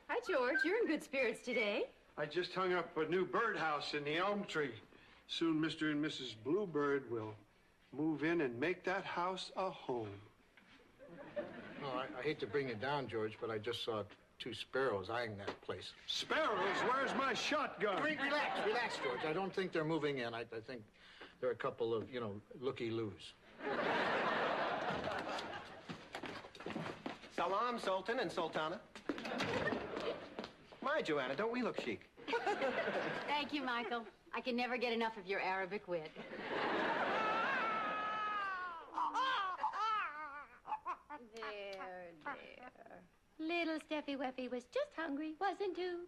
Hi, George. You're in good spirits today. I just hung up a new birdhouse in the elm tree. Soon Mr. and Mrs. Bluebird will move in and make that house a home. Oh, I hate to bring you down, George, but I just saw 2 sparrows eyeing that place. Sparrows? Where's my shotgun? Relax, George. I don't think they're moving in. I think they're a couple of, looky-loos. Salam, Sultan and Sultana. My, Joanna, don't we look chic? Thank you, Michael. I can never get enough of your Arabic wit. There. Little Steffi Weffy was just hungry, wasn't you?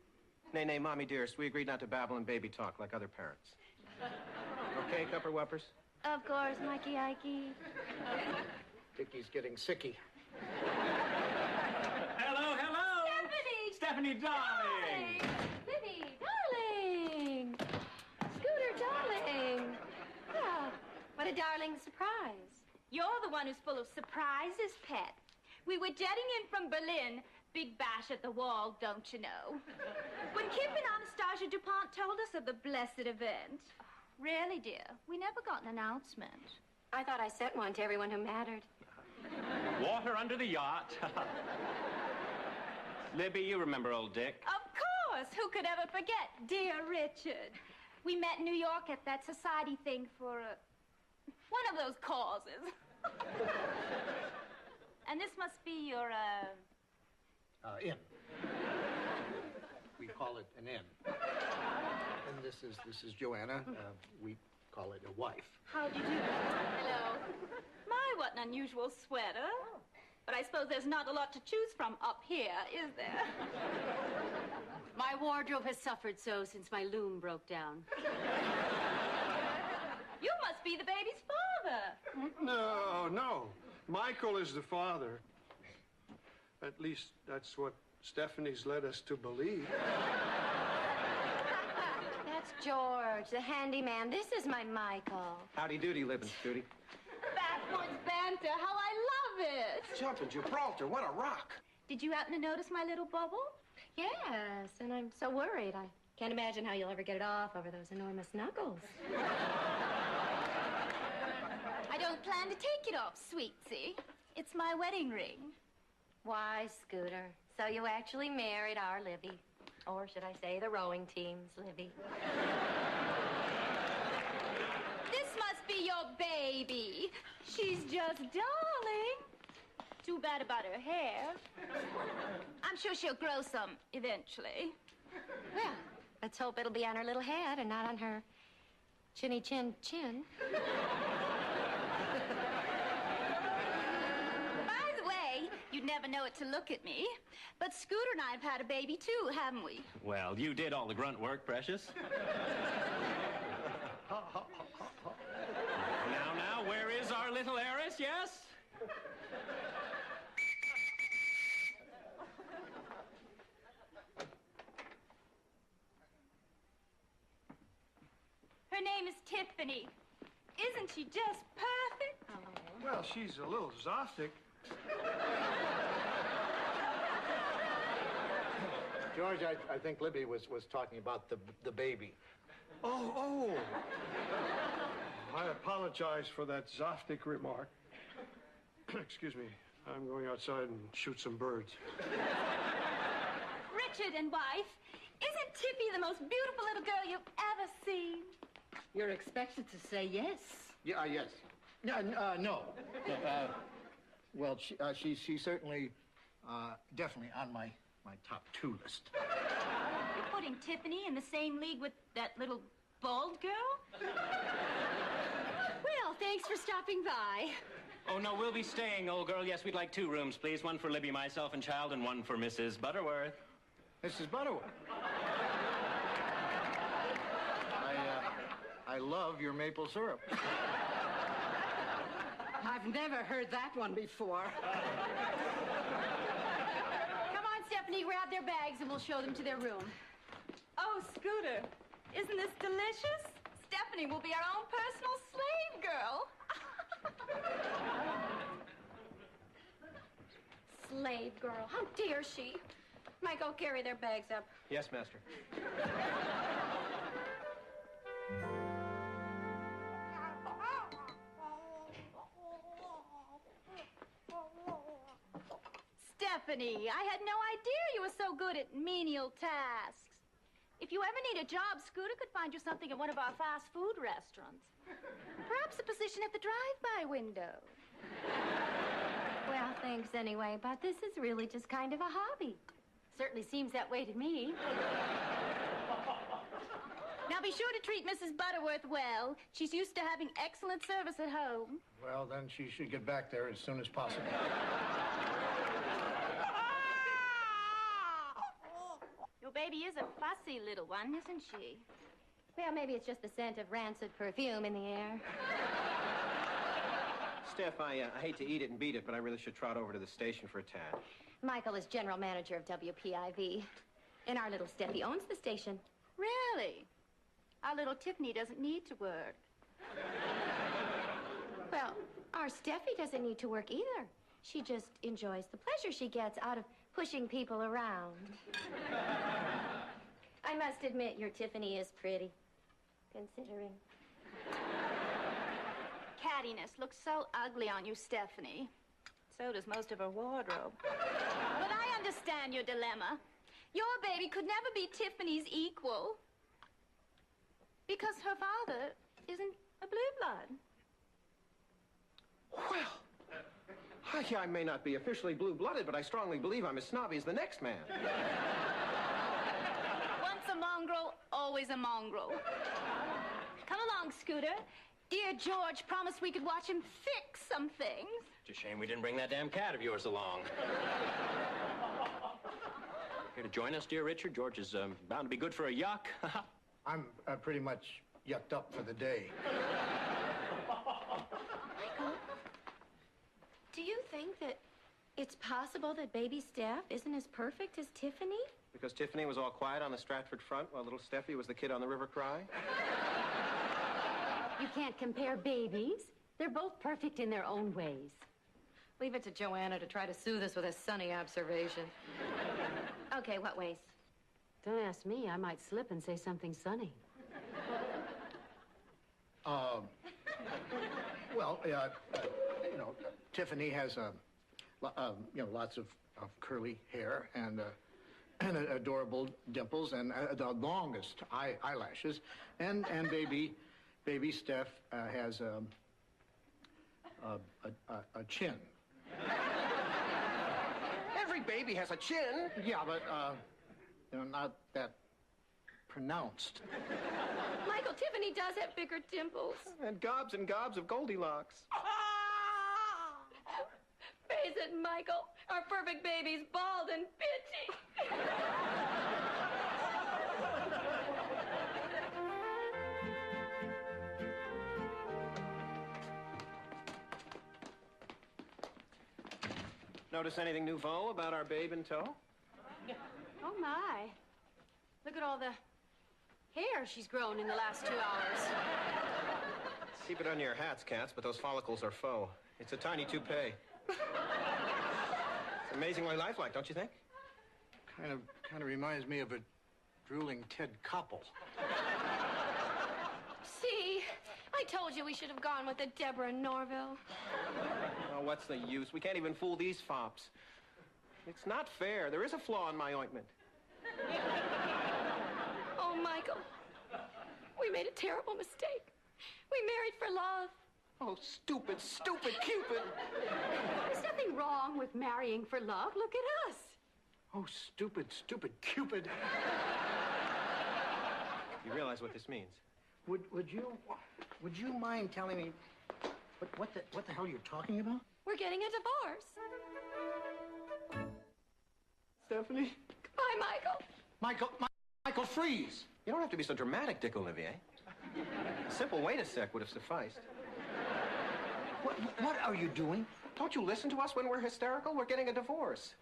Nay, Mommy dearest, we agreed not to babble and baby talk like other parents. Okay, Cupper Wuppers? Of course, Mikey Ikey. Dicky's getting sicky. Hello. Stephanie, darling. Libby, darling. Scooter, darling. Oh, what a darling surprise. You're the one who's full of surprises, Pet. We were jetting in from Berlin. Big bash at the wall, don't you know? When Kip and Anastasia DuPont told us of the blessed event. Really, dear, we never got an announcement. I thought I sent one to everyone who mattered. Water under the yacht. Libby, you remember old Dick? Of course! Who could ever forget dear Richard? We met in New York at that society thing for one of those causes. And this must be your, Inn. We call it an inn. And this is Joanna. We call it a wife. How do you do? Hello. My, what an unusual sweater. But I suppose there's not a lot to choose from up here, is there? My wardrobe has suffered so since my loom broke down. You must be the baby's father. No. Michael is the father. At least that's what Stephanie's led us to believe. That's George, the handyman. This is my Michael. Howdy doody, Libby, Judy. Backwards banter, how I love it. Jumping Gibraltar, what a rock. Did you happen to notice my little bubble? Yes, and I'm so worried. I can't imagine how you'll ever get it off over those enormous knuckles. I don't plan to take it off, sweetie. It's my wedding ring. Why, Scooter, so you actually married our Libby. Or should I say the rowing team's Libby. This must be your baby. She's just darling. Too bad about her hair. I'm sure she'll grow some eventually. Well, let's hope it'll be on her little head and not on her chinny chin chin. By the way, you'd never know it to look at me, but Scooter and I have had a baby too, haven't we? Well, you did all the grunt work, precious. Now, where is our little heiress, yes? Her name is Tiffany. Isn't she just perfect? Oh. Well, she's a little exotic. George, I think Libby was talking about the baby. Oh. I apologize for that Zoftic remark. Excuse me. I'm going outside and shoot some birds. Richard and wife, isn't Tippy the most beautiful little girl you've ever seen? You're expected to say yes. Yeah, yes. No. Well, she's certainly, definitely on my top 2 list. You're putting Tiffany in the same league with that little bald girl? Well, thanks for stopping by. Oh, no, we'll be staying, old girl. Yes, we'd like 2 rooms, please. One for Libby, myself, and child, and one for Mrs. Butterworth. Mrs. Butterworth. I love your maple syrup. I've never heard that one before. Come on, Stephanie, grab their bags and we'll show them to their room. Oh, Scooter, isn't this delicious? Stephanie will be our own personal slave girl. Slave girl, how dare she? Michael, carry their bags up. Yes, master. Stephanie, I had no idea you were so good at menial tasks. If you ever need a job, Scooter could find you something at one of our fast food restaurants. Perhaps a position at the drive-by window. Well, thanks anyway, but this is really just kind of a hobby. Certainly seems that way to me. Now be sure to treat Mrs. Butterworth well. She's used to having excellent service at home. Well, then she should get back there as soon as possible. Your baby is a fussy little one, isn't she? Well, maybe it's just the scent of rancid perfume in the air. Steph, I hate to eat it and beat it, but I really should trot over to the station for a tad. Michael is general manager of WPIV. And our little Steffi owns the station. Really? Our little Tiffany doesn't need to work. Well, our Steffi doesn't need to work either. She just enjoys the pleasure she gets out of pushing people around. I must admit, your Tiffany is pretty, considering. Cattiness looks so ugly on you, Stephanie. So does most of her wardrobe. But I understand your dilemma. Your baby could never be Tiffany's equal. Because her father isn't a blue blood. Well, I may not be officially blue-blooded, but I strongly believe I'm as snobby as the next man. Once a mongrel, always a mongrel. Come along, Scooter. Dear George promised we could watch him fix some things. It's a shame we didn't bring that damn cat of yours along. Here to join us, dear Richard? George is bound to be good for a yuck. I'm pretty much yucked up for the day. Do you think that it's possible that baby Steph isn't as perfect as Tiffany? Because Tiffany was all quiet on the Stratford front while little Steffi was the kid on the River Cry? You can't compare babies. They're both perfect in their own ways. Leave it to Joanna to try to soothe us with a sunny observation. Okay, what ways? Don't ask me. I might slip and say something sunny. Well, you know, Tiffany has, you know, lots of curly hair and adorable dimples and the longest eyelashes. And baby Steph has a chin. Every baby has a chin. Yeah, but, you know, not that pronounced. Michael, Tiffany does have bigger dimples. And gobs of Goldilocks. Face it, Michael. Our perfect baby's bald and bitchy. Notice anything nouveau about our babe in tow? Oh, my. Look at all the hair she's grown in the last 2 hours. Keep it under your hats, cats, but those follicles are faux. It's a tiny toupee. It's amazingly lifelike, don't you think? Kind of reminds me of a drooling Ted Koppel. See, I told you we should have gone with the Deborah Norville. Oh, what's the use? We can't even fool these fops. It's not fair. There is a flaw in my ointment. Oh, Michael, we made a terrible mistake. We married for love. Oh, stupid Cupid. There's nothing wrong with marrying for love. Look at us. Oh, stupid Cupid. You realize what this means? Would you mind telling me what the hell you're talking about? We're getting a divorce. Stephanie? Goodbye, Michael, freeze! You don't have to be so dramatic, Dick Olivier. A simple wait a sec would have sufficed. What are you doing? Don't you listen to us when we're hysterical? We're getting a divorce.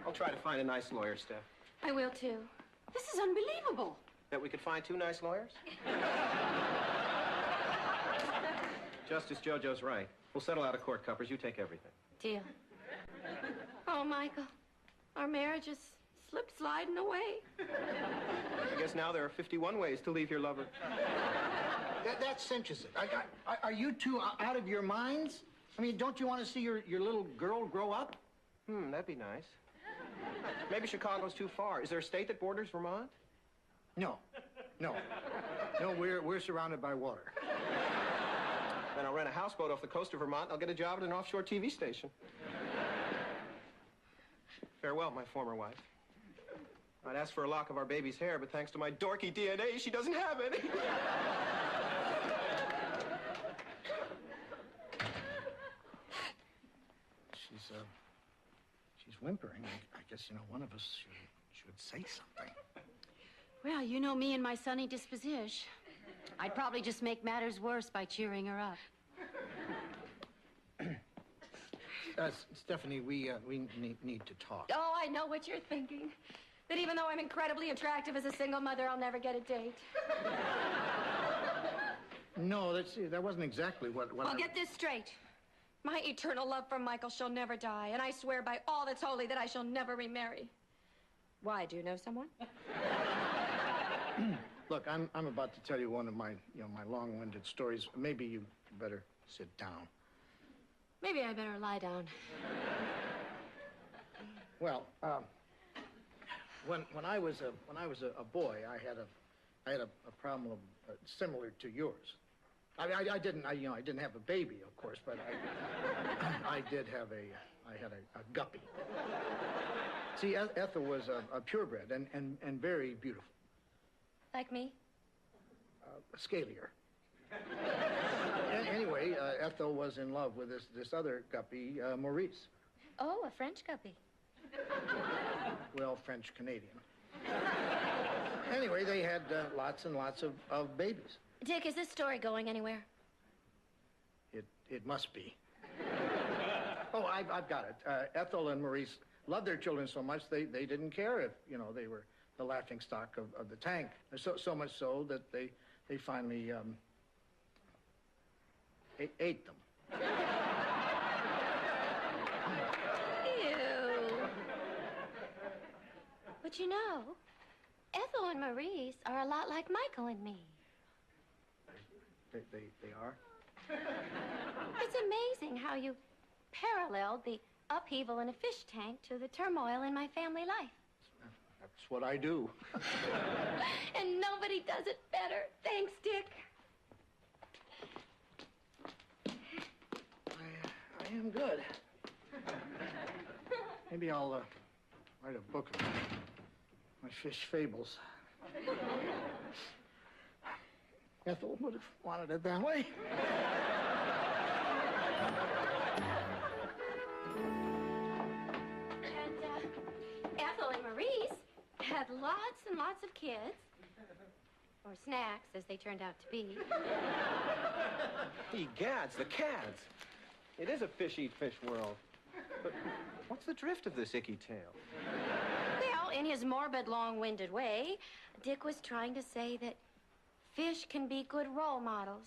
I'll try to find a nice lawyer, Steph. I will, too. This is unbelievable. Bet we could find 2 nice lawyers? Justice Jojo's right. We'll settle out of court, Cuppers. You take everything. Deal. Oh, Michael, our marriage is slip-sliding away. I guess now there are 51 ways to leave your lover. That cinches it. Are you two out of your minds? I mean, don't you want to see your little girl grow up? That'd be nice. Maybe Chicago's too far. Is there a state that borders Vermont? No. We're surrounded by water. Then I'll rent a houseboat off the coast of Vermont. I'll get a job at an offshore TV station. Farewell, my former wife. I'd ask for a lock of our baby's hair, but thanks to my dorky DNA, she doesn't have any. She's whimpering. I guess, one of us should say something. Well, you know me and my sunny disposition. I'd probably just make matters worse by cheering her up. Stephanie, we need to talk. Oh, I know what you're thinking. That even though I'm incredibly attractive as a single mother, I'll never get a date. No, that wasn't exactly what Well, get this straight. My eternal love for Michael shall never die, and I swear by all that's holy that I shall never remarry. Why, do you know someone? Look, I'm about to tell you one of my long-winded stories. Maybe you better sit down. Maybe I better lie down. Well, when I was a boy, I had a problem similar to yours. I didn't have a baby, of course, but I had a guppy. See, Ethel was a purebred and very beautiful. Like me? Scalier. Anyway, Ethel was in love with this other guppy, Maurice. Oh, a French guppy. Well, French-Canadian. Anyway, they had lots and lots of babies. Dick, is this story going anywhere? It must be. Oh, I've got it. Ethel and Maurice loved their children so much they didn't care if, they were the laughing stock of the tank. So much so that they finally ate them. Ew. But Ethel and Maurice are a lot like Michael and me. They are? It's amazing how you paralleled the upheaval in a fish tank to the turmoil in my family life. That's what I do. And nobody does it better. Thanks, Dick. I am good. Maybe I'll write a book of my fish fables. Ethel would have wanted it that way. And Ethel and Maurice had lots and lots of kids. Or snacks, as they turned out to be. Egads, the cads. It is a fish-eat-fish world. But what's the drift of this icky tale? Well, in his morbid, long-winded way, Dick was trying to say that fish can be good role models.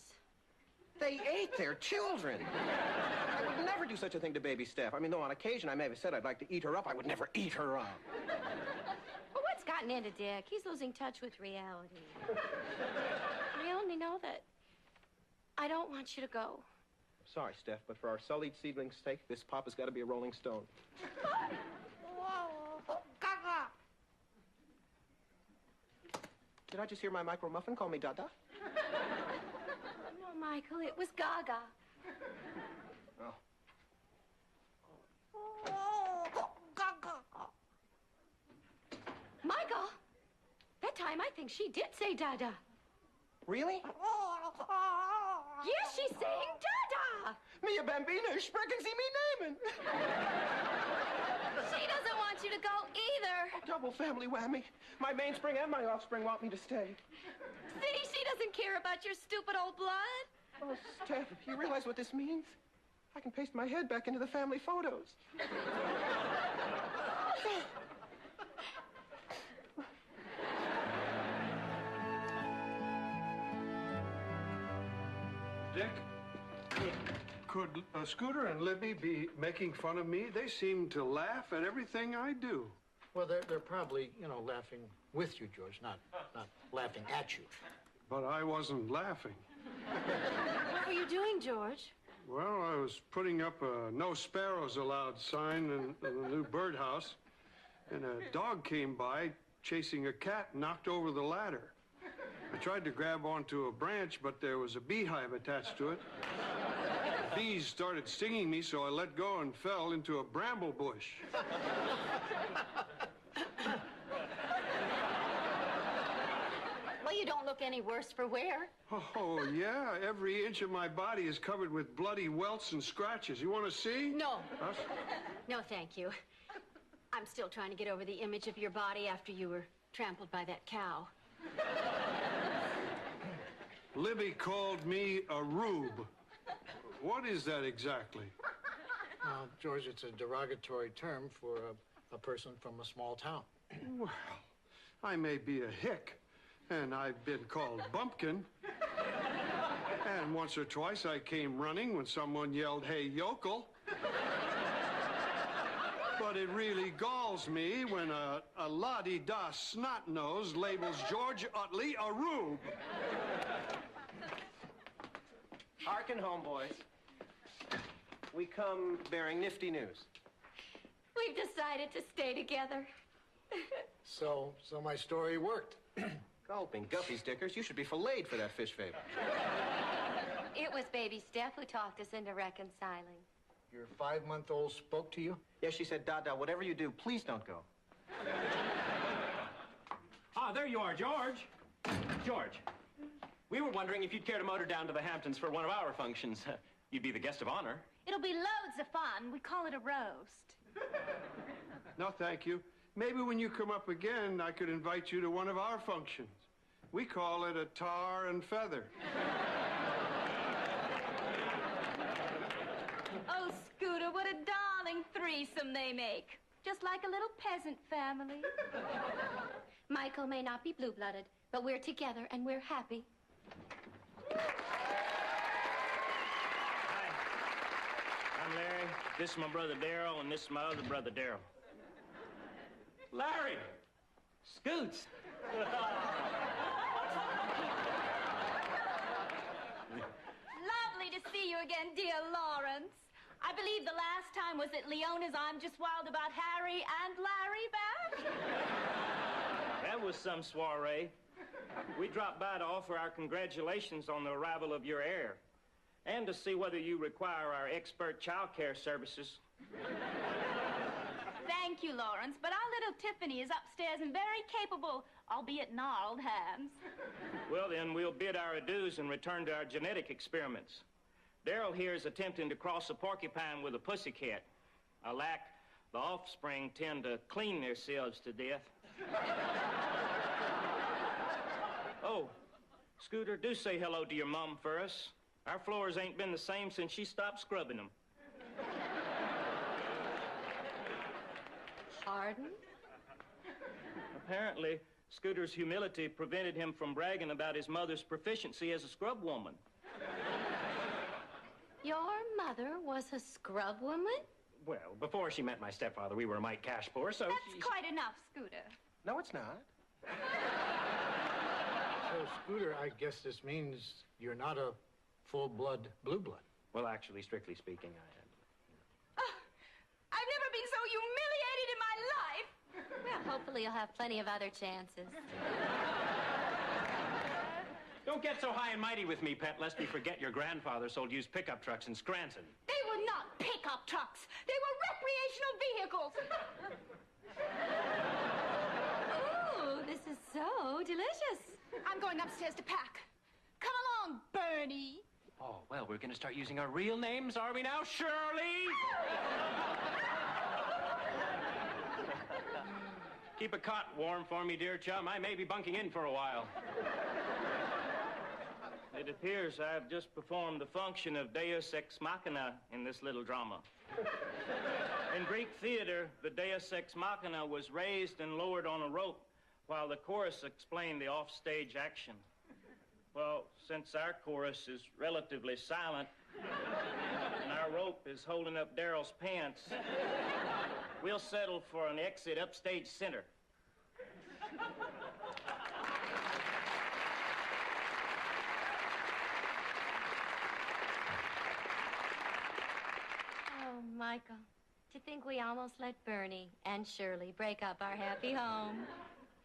They ate their children. I would never do such a thing to baby Steph. I mean, though on occasion I may have said I'd like to eat her up, I would never eat her up. Well, what's gotten into Dick? He's losing touch with reality. I only know that I don't want you to go. Sorry, Steph, but for our sullied seedling's sake, this pop has got to be a Rolling Stone. Did I just hear my micro muffin call me Dada? No, Michael, it was Gaga. Oh. Michael, that time I think she did say Dada. Really? Yes, she sang Dada. Mia Bambina, sprechen Sie me namen. She doesn't want you to go either. Double family whammy. My mainspring and my offspring want me to stay. See, she doesn't care about your stupid old blood. Oh, Steph, you realize what this means? I can paste my head back into the family photos. Dick, could Scooter and Libby be making fun of me? They seem to laugh at everything I do. Well, they're probably, you know, laughing with you, George, not laughing at you. But I wasn't laughing. What were you doing, George? Well, I was putting up a no sparrows allowed sign in the new birdhouse, and a dog came by chasing a cat and knocked over the ladder. I tried to grab onto a branch, but there was a beehive attached to it. The bees started stinging me, so I let go and fell into a bramble bush. Well, you don't look any worse for wear. Oh, yeah. Every inch of my body is covered with bloody welts and scratches. You want to see? No. Huh? No, thank you. I'm still trying to get over the image of your body after you were trampled by that cow. Libby called me a rube. What is that exactly? George, it's a derogatory term for a person from a small town. Well, I may be a hick, and I've been called bumpkin. And once or twice I came running when someone yelled, "Hey, yokel." But it really galls me when a la-di-da snot-nose labels George Utley a rube. Hearken, homeboys. We come bearing nifty news. We've decided to stay together. So my story worked. Gulping Guffey's dickers, you should be filleted for that fish favor. It was baby Steph who talked us into reconciling. Your 5-month-old spoke to you? Yes, she said, Dada, whatever you do, please don't go. Ah, there you are, George. George, we were wondering if you'd care to motor down to the Hamptons for one of our functions. You'd be the guest of honor. It'll be loads of fun. We call it a roast. No, thank you. Maybe when you come up again, I could invite you to one of our functions. We call it a tar and feather. Oh, Scooter, what a darling threesome they make. Just like a little peasant family. Michael may not be blue-blooded, but we're together and we're happy. Hi. I'm Larry. This is my brother Darryl, and this is my other brother Darryl. Larry! Scoots! Lovely to see you again, dear Lawrence. I believe the last time was at Leona's I'm Just Wild About Harry and Larry back. That was some soiree. We dropped by to offer our congratulations on the arrival of your heir, and to see whether you require our expert child care services. Thank you, Lawrence, but our little Tiffany is upstairs and very capable, albeit gnarled hands. Well, then, we'll bid our adieus and return to our genetic experiments. Darryl here is attempting to cross a porcupine with a pussycat. Alack, the offspring tend to clean themselves to death. Oh, Scooter, do say hello to your mom for us. Our floors ain't been the same since she stopped scrubbing them. Pardon? Apparently, Scooter's humility prevented him from bragging about his mother's proficiency as a scrub woman. Your mother was a scrub woman? Well, before she met my stepfather, we were a mite cash poor, so That's quite enough, Scooter. No, it's not. So, Scooter, I guess this means you're not a full-blood blue blood. Well, actually, strictly speaking, I am. Oh, I've never been so humiliated in my life. Well, hopefully you'll have plenty of other chances. Don't get so high and mighty with me, pet, lest we forget your grandfather sold used pickup trucks in Scranton. They were not pickup trucks. They were recreational vehicles. Ooh, this is so delicious. I'm going upstairs to pack. Come along, Bernie. Oh, well, we're going to start using our real names, are we now, Shirley? Keep a cot warm for me, dear chum. I may be bunking in for a while. It appears I've just performed the function of deus ex machina in this little drama. In Greek theater, the deus ex machina was raised and lowered on a rope while the chorus explained the offstage action. Well, since our chorus is relatively silent and our rope is holding up Daryl's pants, we'll settle for an exit upstage center. Oh, Michael, to think we almost let Bernie and Shirley break up our happy home.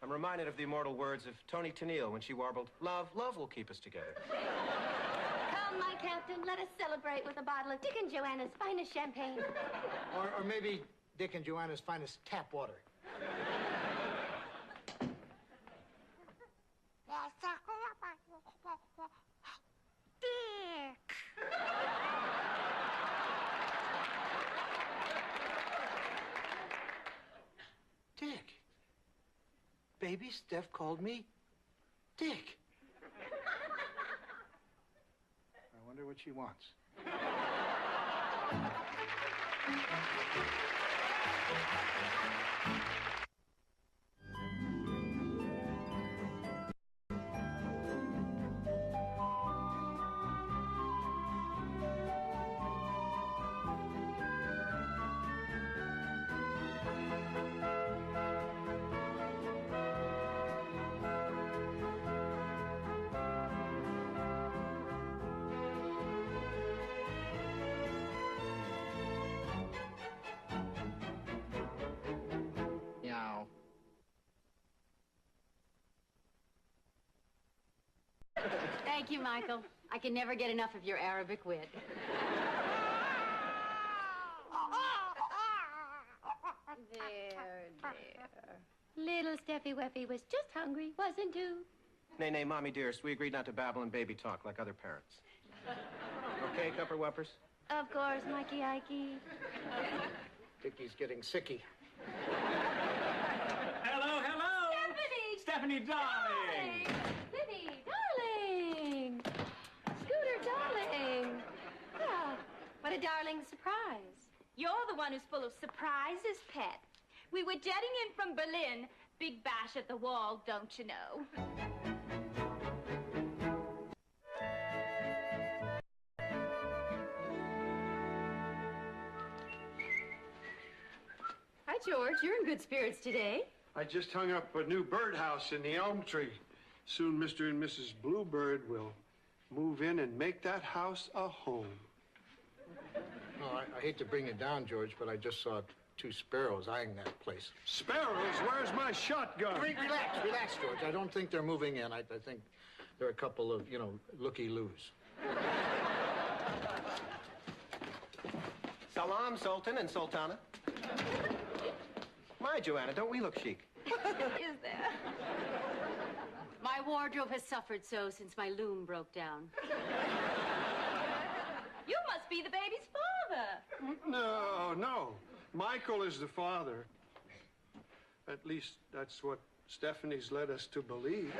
I'm reminded of the immortal words of Toni Tennille when she warbled, "Love, love will keep us together." Come, my captain, let us celebrate with a bottle of Dick and Joanna's finest champagne. Or maybe Dick and Joanna's finest tap water. Dick. Dick. Baby Steph called me Dick. I wonder what she wants. Meow. Thank you, Michael. I can never get enough of your Arabic wit. There. Little Steffi Weffy was just hungry, wasn't you? Nay, Mommy dearest, we agreed not to babble and baby talk like other parents. Okay, Cupper Wuppers? Of course, Mikey Ikey. Dickie's getting sicky. Hello, hello! Stephanie! Stephanie, darling! Libby, darling! Scooter, darling! Ah, what a darling surprise. You're the one who's full of surprises, Pet. We were jetting in from Berlin. Big bash at the wall, don't you know? Hi, George. You're in good spirits today. I just hung up a new birdhouse in the elm tree. Soon Mr. and Mrs. Bluebird will move in and make that house a home. Oh, I hate to bring you down, George, but I just saw 2 sparrows eyeing that place. Sparrows, where's my shotgun? Relax, George. I don't think they're moving in. I think they're a couple of, looky-loos. Salam, Sultan and Sultana. My, Joanna, don't we look chic? Is there? My wardrobe has suffered so since my loom broke down. You must be the baby's father. No. Michael is the father. At least that's what Stephanie's led us to believe.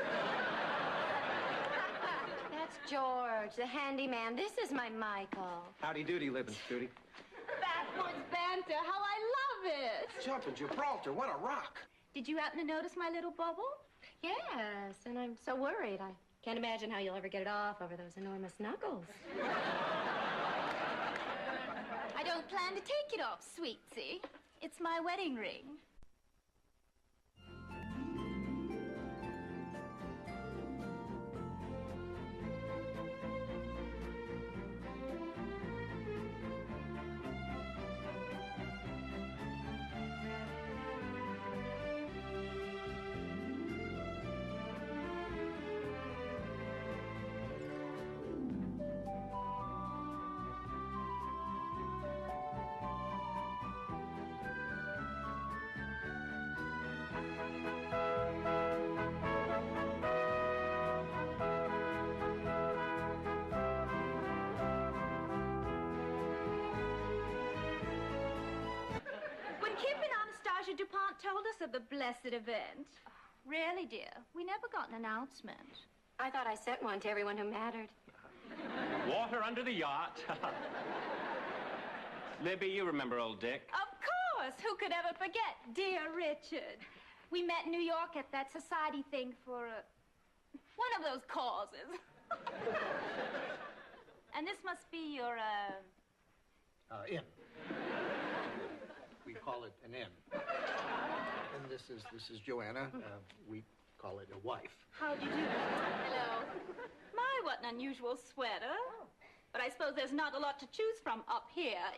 That's George, the handyman. This is my Michael. Howdy doody, Libby, Judy. Backwoods banter, how I love it. Jumping Gibraltar, what a rock. Did you happen to notice my little bubble? Yes, and I'm so worried. I can't imagine how you'll ever get it off over those enormous knuckles. I don't plan to take it off, sweetie. It's my wedding ring. DuPont told us of the blessed event. Really, dear, we never got an announcement. I thought I sent one to everyone who mattered. Water under the yacht. Libby, you remember old Dick? Of course. Who could ever forget dear Richard? We met in New York at that society thing for one of those causes. And this must be your, Inn. We call it an inn. And this is Joanna. We call it a wife. How do you do? Hello. My, what an unusual sweater. But I suppose there's not a lot to choose from up here.